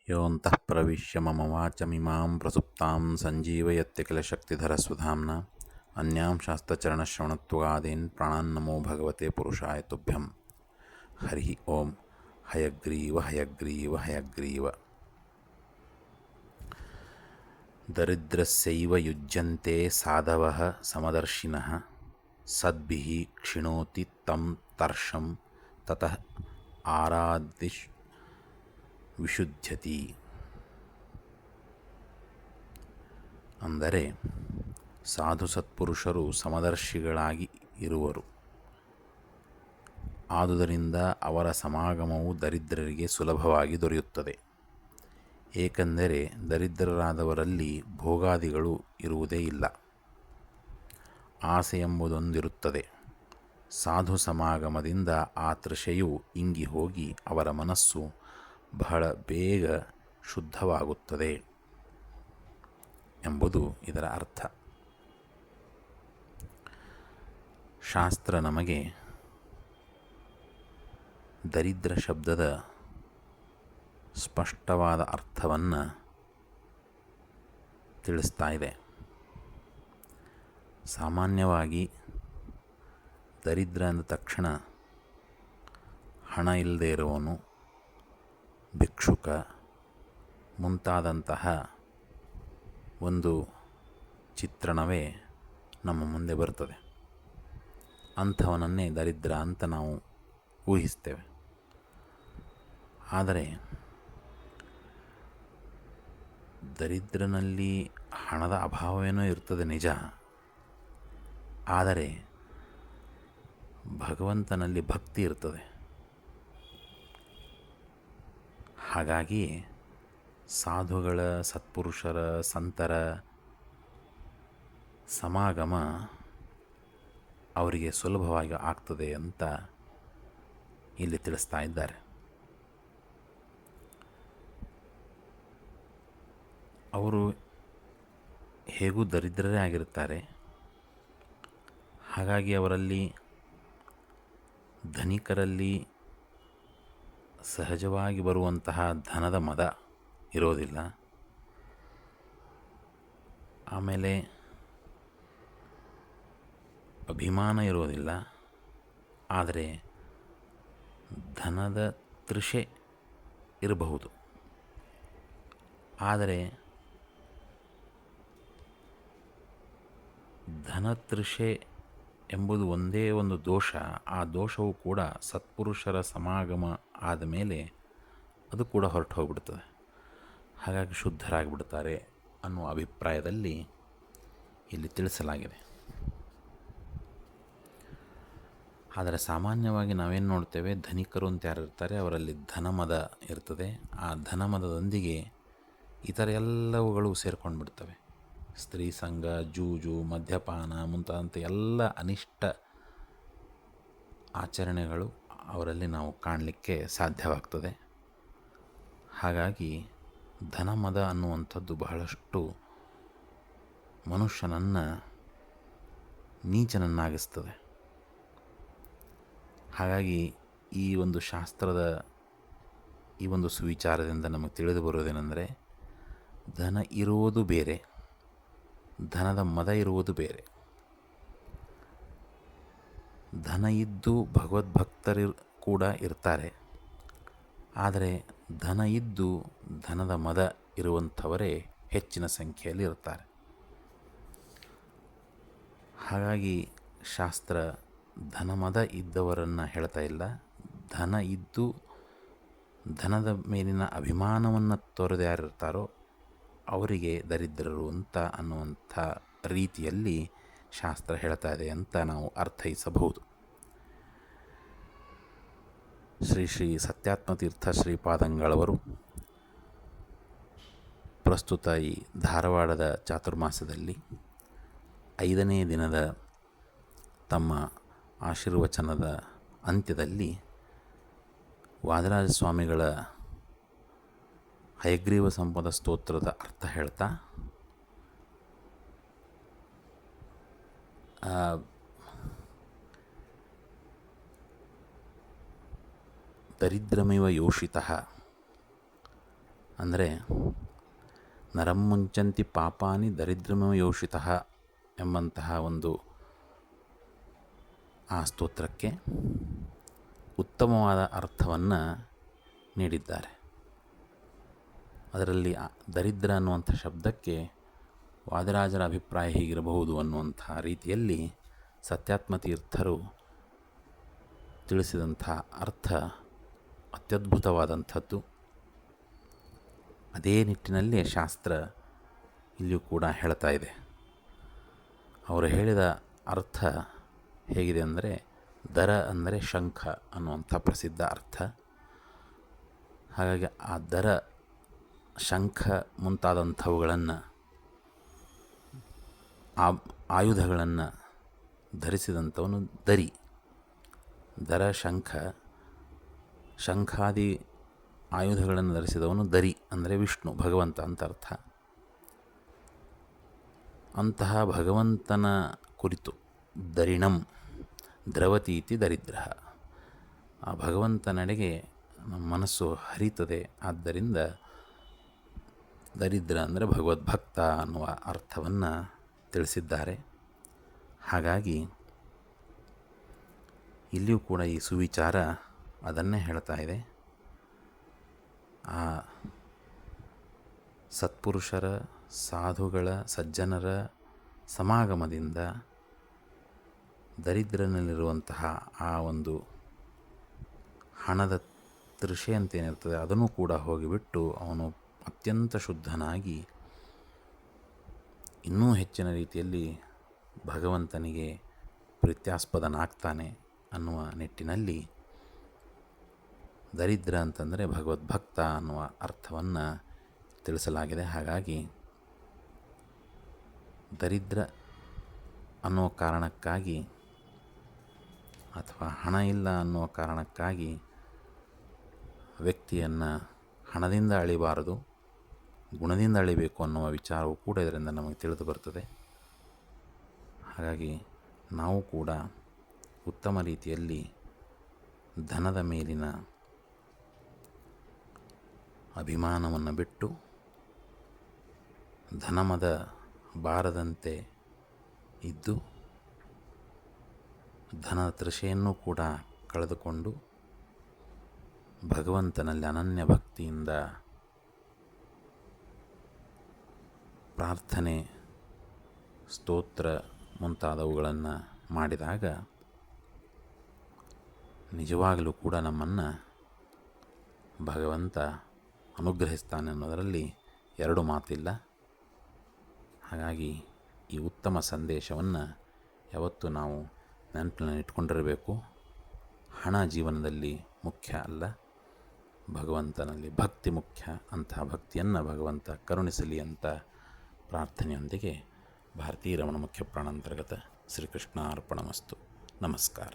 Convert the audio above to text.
ಯೋऽन्तಃ ಪ್ರವಿಶ್ಯ ಮಮ ವಾಚಮಿಮಾಂ ಪ್ರಸುಪ್ತಾಂ ಸಂಜೀವಯತ್ಯಖಿಲಶಕ್ತಿಧರಸ್ವಧಾಮ್ನಾ ಅನ್ಯಾಂಶಾಸ್ತ್ರ ಚರಣಶ್ರವಣತ್ವಗಾದೀನ್ ಪ್ರಾಣಾನ್ನಮೋ ಭಗವತೆ ಪುರುಷಾಯ ತುಭ್ಯಂ. ಹರಿ ಓಂ. ಹಯಗ್ರೀವ ಹಯಗ್ರೀವ ಹಯಗ್ರೀವ. ದರಿದ್ರಸ್ಯೈವ ಯುಜ್ಯಂತೆ ಸಾಧವಃ ಸಮದರ್ಶಿನಃ ಸದ್ಭಿಃ ಕ್ಷಿಣೋತಿ ತಂ ತರ್ಷಂ ತತಃ ಆರಾಧಿಷ್ ವಿಶುದ್ಧ್ಯತಿ. ಅಂದರೆ ಸಾಧು ಸತ್ಪುರುಷರು ಸಮದರ್ಶಿಗಳಾಗಿ ಇರುವರು. ಆದುದರಿಂದ ಅವರ ಸಮಾಗಮವು ದರಿದ್ರರಿಗೆ ಸುಲಭವಾಗಿ ದೊರೆಯುತ್ತದೆ. ಏಕೆಂದರೆ ದರಿದ್ರರಾದವರಲ್ಲಿ ಭೋಗಾದಿಗಳು ಇರುವುದೇ ಇಲ್ಲ, ಆಸೆ ಎಂಬುದೊಂದಿರುತ್ತದೆ. ಸಾಧು ಸಮಾಗಮದಿಂದ ಆ ತೃಷೆಯು ಇಂಗಿ ಹೋಗಿ ಅವರ ಮನಸ್ಸು ಬಹಳ ಬೇಗ ಶುದ್ಧವಾಗುತ್ತದೆ ಎಂಬುದು ಇದರ ಅರ್ಥ. ಶಾಸ್ತ್ರ ನಮಗೆ ದರಿದ್ರ ಶಬ್ದದ ಸ್ಪಷ್ಟವಾದ ಅರ್ಥವನ್ನು ತಿಳಿಸ್ತಾ ಇದೆ. ಸಾಮಾನ್ಯವಾಗಿ ದರಿದ್ರ ಅಂದ ತಕ್ಷಣ ಹಣ ಇಲ್ಲದೆ ಇರುವವನು, ಭಿಕ್ಷುಕ ಮುಂತಾದಂತಹ ಒಂದು ಚಿತ್ರಣವೇ ನಮ್ಮ ಮುಂದೆ ಬರ್ತದೆ. ಅಂಥವನನ್ನೇ ದರಿದ್ರ ಅಂತ ನಾವು ಊಹಿಸ್ತೇವೆ. ಆದರೆ ದರಿದ್ರನಲ್ಲಿ ಹಣದ ಅಭಾವವೇನೋ ಇರ್ತದೆ ನಿಜ, ಆದರೆ ಭಗವಂತನಲ್ಲಿ ಭಕ್ತಿ ಇರ್ತದೆ. ಹಾಗಾಗಿ ಸಾಧುಗಳ, ಸತ್ಪುರುಷರ, ಸಂತರ ಸಮಾಗಮ ಅವರಿಗೆ ಸುಲಭವಾಗಿ ಆಗ್ತದೆ ಅಂತ ಇಲ್ಲಿ ತಿಳಿಸ್ತಾ ಇದ್ದಾರೆ. ಅವರು ಹೇಗೂ ದರಿದ್ರರೇ ಆಗಿರ್ತಾರೆ. ಹಾಗಾಗಿ ಅವರಲ್ಲಿ ಧನಿಕರಲ್ಲಿ ಸಹಜವಾಗಿ ಬರುವಂತಹ ಧನದ ಮದ ಇರೋದಿಲ್ಲ. ಆಮೇಲೆ ಅಭಿಮಾನ ಇರೋದಿಲ್ಲ. ಆದರೆ ಧನದ ತೃಷೆ ಇರಬಹುದು. ಆದರೆ ಧನತೃಷೆ ಎಂಬುದು ಒಂದೇ ಒಂದು ದೋಷ. ಆ ದೋಷವು ಕೂಡ ಸತ್ಪುರುಷರ ಸಮಾಗಮ ಆದ ಮೇಲೆ ಅದು ಕೂಡ ಹೊರಟು ಹೋಗ್ಬಿಡ್ತದೆ. ಹಾಗಾಗಿ ಶುದ್ಧರಾಗಿಬಿಡ್ತಾರೆ ಅನ್ನುವ ಅಭಿಪ್ರಾಯದಲ್ಲಿ ಇಲ್ಲಿ ತಿಳಿಸಲಾಗಿದೆ. ಆದರೆ ಸಾಮಾನ್ಯವಾಗಿ ನಾವೇನು ನೋಡ್ತೇವೆ, ಧನಿಕರು ಅಂತ ಯಾರು ಇರ್ತಾರೆ ಅವರಲ್ಲಿ ಧನಮದ ಇರ್ತದೆ. ಆ ಧನಮದದೊಂದಿಗೆ ಇತರ ಎಲ್ಲವುಗಳು ಸೇರ್ಕೊಂಡು ಬಿಡ್ತವೆ. ಸ್ತ್ರೀ ಸಂಘ, ಜೂಜು, ಮದ್ಯಪಾನ ಮುಂತಾದಂಥ ಎಲ್ಲ ಅನಿಷ್ಟ ಆಚರಣೆಗಳು ಅವರಲ್ಲಿ ನಾವು ಕಾಣಲಿಕ್ಕೆ ಸಾಧ್ಯವಾಗ್ತದೆ. ಹಾಗಾಗಿ ಧನಮದ ಅನ್ನುವಂಥದ್ದು ಬಹಳಷ್ಟು ಮನುಷ್ಯನನ್ನು ನೀಚನನ್ನಾಗಿಸ್ತದೆ. ಹಾಗಾಗಿ ಈ ಒಂದು ಶಾಸ್ತ್ರದ ಈ ಒಂದು ಸುವಿಚಾರದಿಂದ ನಮಗೆ ತಿಳಿದು ಬರೋದೇನೆಂದರೆ, ಧನ ಇರುವುದು ಬೇರೆ, ಧನದ ಮದ ಇರುವುದು ಬೇರೆ. ಧನ ಇದ್ದು ಭಗವದ್ಭಕ್ತರು ಕೂಡ ಇರ್ತಾರೆ. ಆದರೆ ಧನ ಇದ್ದು ಧನದ ಮದ ಇರುವಂಥವರೇ ಹೆಚ್ಚಿನ ಸಂಖ್ಯೆಯಲ್ಲಿ ಇರ್ತಾರೆ. ಹಾಗಾಗಿ ಶಾಸ್ತ್ರ ಧನಮದ ಇದ್ದವರನ್ನು ಹೇಳ್ತಾ ಇಲ್ಲ, ಧನ ಇದ್ದು ಧನದ ಮೇಲಿನ ಅಭಿಮಾನವನ್ನು ತೊರೆದು ಯಾರಿರ್ತಾರೋ ಅವರಿಗೆ ದರಿದ್ರರು ಅಂತ ಅನ್ನುವಂಥ ರೀತಿಯಲ್ಲಿ ಶಾಸ್ತ್ರ ಹೇಳ್ತಾ ಇದೆ ಅಂತ ನಾವು ಅರ್ಥೈಸಬಹುದು. ಶ್ರೀ ಶ್ರೀ ಸತ್ಯಾತ್ಮತೀರ್ಥ ಶ್ರೀಪಾದಂಗಳವರು ಪ್ರಸ್ತುತ ಈ ಧಾರವಾಡದ ಚಾತುರ್ಮಾಸದಲ್ಲಿ 5ನೇ ದಿನದ ತಮ್ಮ ಆಶೀರ್ವಚನದ ಅಂತ್ಯದಲ್ಲಿ ವಾದಿರಾಜ ಸ್ವಾಮಿಗಳ ಹಯಗ್ರೀವ ಸಂಪದ ಸ್ತೋತ್ರದ ಅರ್ಥ ಹೇಳ್ತಾ, ದರಿದ್ರಮಿವ ಯೋಷಿತಃ ಅಂದರೆ ನರಂ ಮುಂಚಂತಿ ಪಾಪಾನಿ ದರಿದ್ರಮೋ ಯೋಷಿತಃ ಎಂಬಂತಹ ಒಂದು ಆ ಸ್ತೋತ್ರಕ್ಕೆ ಉತ್ತಮವಾದ ಅರ್ಥವನ್ನು ನೀಡಿದ್ದಾರೆ. ಅದರಲ್ಲಿ ದರಿದ್ರ ಅನ್ನುವಂಥ ಶಬ್ದಕ್ಕೆ ವಾದಿರಾಜರ ಅಭಿಪ್ರಾಯ ಹೀಗಿರಬಹುದು ಅನ್ನುವಂಥ ರೀತಿಯಲ್ಲಿ ಸತ್ಯಾತ್ಮ ತೀರ್ಥರು ತಿಳಿಸಿದಂಥ ಅರ್ಥ ಅತ್ಯದ್ಭುತವಾದಂಥದ್ದು. ಅದೇ ನಿಟ್ಟಿನಲ್ಲಿ ಶಾಸ್ತ್ರ ಇಲ್ಲಿಯೂ ಕೂಡ ಹೇಳ್ತಾ ಇದೆ. ಅವರು ಹೇಳಿದ ಅರ್ಥ ಹೇಗಿದೆ ಅಂದರೆ, ದರ ಅಂದರೆ ಶಂಖ ಅನ್ನುವಂಥ ಪ್ರಸಿದ್ಧ ಅರ್ಥ. ಹಾಗಾಗಿ ಆ ದರ, ಶಂಖ ಮುಂತಾದಂಥವುಗಳನ್ನು, ಆಯುಧಗಳನ್ನು ಧರಿಸಿದಂಥವನು ದರಿ. ದರ ಶಂಖ, ಶಂಖಾದಿ ಆಯುಧಗಳನ್ನು ಧರಿಸಿದವನು ದರಿ ಅಂದರೆ ವಿಷ್ಣು, ಭಗವಂತ ಅಂತ ಅರ್ಥ. ಅಂತಹ ಭಗವಂತನ ಕುರಿತು ದರಿಣಂ ದ್ರವತೀತಿ ದರಿದ್ರ, ಆ ಭಗವಂತನೆಡೆಗೆ ನಮ್ಮ ಮನಸ್ಸು ಹರಿತದೆ. ಆದ್ದರಿಂದ ದರಿದ್ರ ಅಂದರೆ ಭಗವದ್ಭಕ್ತ ಅನ್ನುವ ಅರ್ಥವನ್ನು ತಿಳಿಸಿದ್ದಾರೆ. ಹಾಗಾಗಿ ಇಲ್ಲಿಯೂ ಕೂಡ ಈ ಸುವಿಚಾರ ಅದನ್ನೇ ಹೇಳ್ತಾ ಇದೆ. ಆ ಸತ್ಪುರುಷರ, ಸಾಧುಗಳ, ಸಜ್ಜನರ ಸಮಾಗಮದಿಂದ ದರಿದ್ರನಲ್ಲಿರುವಂತಹ ಆ ಒಂದು ಹಣದ ತೃಷೆ ಅಂತೇನಿರ್ತದೆ ಅದನ್ನು ಕೂಡ ಹೋಗಿಬಿಟ್ಟು ಅವನು ಅತ್ಯಂತ ಶುದ್ಧನಾಗಿ ಇನ್ನೂ ಹೆಚ್ಚಿನ ರೀತಿಯಲ್ಲಿ ಭಗವಂತನಿಗೆ ಪ್ರೀತ್ಯಾಸ್ಪದನಾಗ್ತಾನೆ ಅನ್ನುವ ನಿಟ್ಟಿನಲ್ಲಿ ದರಿದ್ರ ಅಂತಂದರೆ ಭಗವದ್ಭಕ್ತ ಅನ್ನುವ ಅರ್ಥವನ್ನು ತಿಳಿಸಲಾಗಿದೆ. ಹಾಗಾಗಿ ದರಿದ್ರ ಅನ್ನೋ ಕಾರಣಕ್ಕಾಗಿ ಅಥವಾ ಹಣ ಇಲ್ಲ ಅನ್ನುವ ಕಾರಣಕ್ಕಾಗಿ ವ್ಯಕ್ತಿಯನ್ನು ಹಣದಿಂದ ಅಳಿಬಾರದು, ಗುಣದಿಂದ ಅಳಿಬೇಕು ಅನ್ನುವ ವಿಚಾರವು ಕೂಡ ಇದರಿಂದ ನಮಗೆ ತಿಳಿದು ಬರ್ತದೆ. ಹಾಗಾಗಿ ನಾವು ಕೂಡ ಉತ್ತಮ ರೀತಿಯಲ್ಲಿ ಧನದ ಮೇಲಿನ ಅಭಿಮಾನವನ್ನು ಬಿಟ್ಟು ಧನಮದ ಬಾರದಂತೆ ಇದ್ದು ಧನ ತೃಷೆಯನ್ನು ಕೂಡ ಕಳೆದುಕೊಂಡು ಭಗವಂತನಲ್ಲಿ ಅನನ್ಯ ಭಕ್ತಿಯಿಂದ ಪ್ರಾರ್ಥನೆ, ಸ್ತೋತ್ರ ಮುಂತಾದವುಗಳನ್ನು ಮಾಡಿದಾಗ ನಿಜವಾಗಲೂ ಕೂಡ ನಮ್ಮನ್ನು ಭಗವಂತ ಅನುಗ್ರಹಿಸ್ತಾನೆ ಅನ್ನೋದರಲ್ಲಿ ಎರಡು ಮಾತಿಲ್ಲ. ಹಾಗಾಗಿ ಈ ಉತ್ತಮ ಸಂದೇಶವನ್ನು ಯಾವತ್ತೂ ನಾವು ನೆನಪಿನಲ್ಲಿ ಇಟ್ಕೊಂಡಿರಬೇಕು. ಹಣ ಜೀವನದಲ್ಲಿ ಮುಖ್ಯ ಅಲ್ಲ, ಭಗವಂತನಲ್ಲಿ ಭಕ್ತಿ ಮುಖ್ಯ. ಅಂತಹ ಭಕ್ತಿಯನ್ನು ಭಗವಂತ ಕರುಣಿಸಲಿ ಅಂತ ಪ್ರಾರ್ಥನೆಯೊಂದಿಗೆ ಭಾರತೀಯ ರಮಣ ಮುಖ್ಯ ಪ್ರಾಣಾಂತರ್ಗತ ಶ್ರೀಕೃಷ್ಣ ಅರ್ಪಣಮಸ್ತು. ನಮಸ್ಕಾರ.